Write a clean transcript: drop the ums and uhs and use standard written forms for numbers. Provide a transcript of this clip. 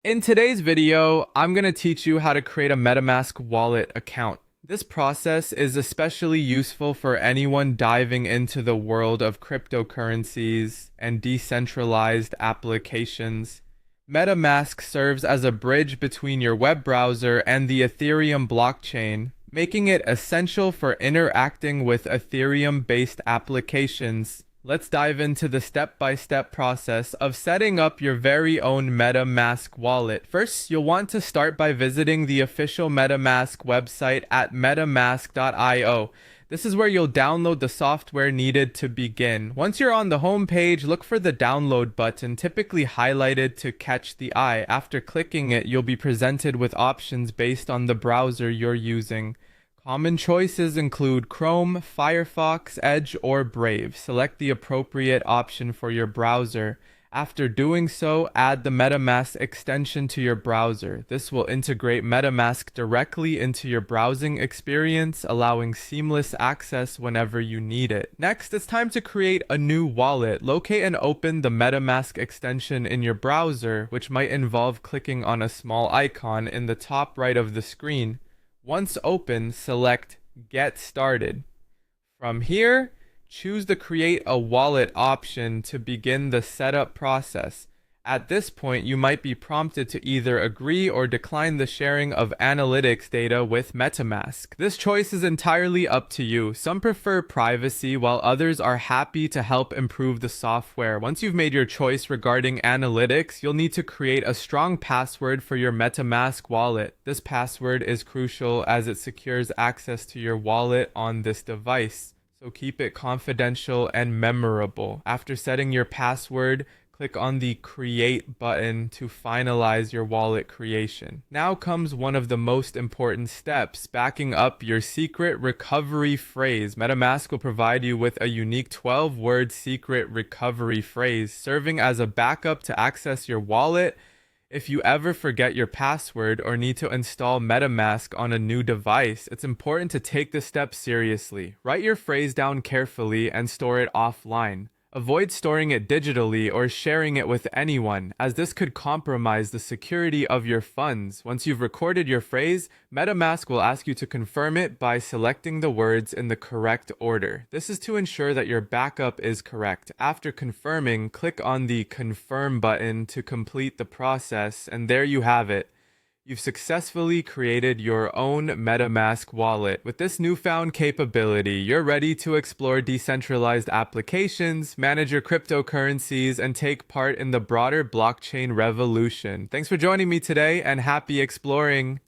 In today's video, I'm going to teach you how to create a MetaMask wallet account. This process is especially useful for anyone diving into the world of cryptocurrencies and decentralized applications. MetaMask serves as a bridge between your web browser and the Ethereum blockchain, making it essential for interacting with Ethereum-based applications. Let's dive into the step-by-step process of setting up your very own MetaMask wallet. First, you'll want to start by visiting the official MetaMask website at metamask.io. This is where you'll download the software needed to begin. Once you're on the home page, look for the download button, typically highlighted to catch the eye. After clicking it, you'll be presented with options based on the browser you're using. Common choices include Chrome, Firefox, Edge, or Brave. Select the appropriate option for your browser. After doing so, add the MetaMask extension to your browser. This will integrate MetaMask directly into your browsing experience, allowing seamless access whenever you need it. Next, it's time to create a new wallet. Locate and open the MetaMask extension in your browser, which might involve clicking on a small icon in the top right of the screen. Once open, select Get Started. From here, choose the Create a Wallet option to begin the setup process. At this point, you might be prompted to either agree or decline the sharing of analytics data with MetaMask. This choice is entirely up to you. Some prefer privacy, while others are happy to help improve the software. Once you've made your choice regarding analytics, you'll need to create a strong password for your MetaMask wallet. This password is crucial as it secures access to your wallet on this device, so keep it confidential and memorable. After setting your password, click on the Create button to finalize your wallet creation. Now comes one of the most important steps, backing up your secret recovery phrase. MetaMask will provide you with a unique 12-word secret recovery phrase, serving as a backup to access your wallet if you ever forget your password or need to install MetaMask on a new device. It's important to take this step seriously. Write your phrase down carefully and store it offline. Avoid storing it digitally or sharing it with anyone, as this could compromise the security of your funds. Once you've recorded your phrase, MetaMask will ask you to confirm it by selecting the words in the correct order. This is to ensure that your backup is correct. After confirming, click on the Confirm button to complete the process, and there you have it. You've successfully created your own MetaMask wallet. With this newfound capability, you're ready to explore decentralized applications, manage your cryptocurrencies, and take part in the broader blockchain revolution. Thanks for joining me today, and happy exploring!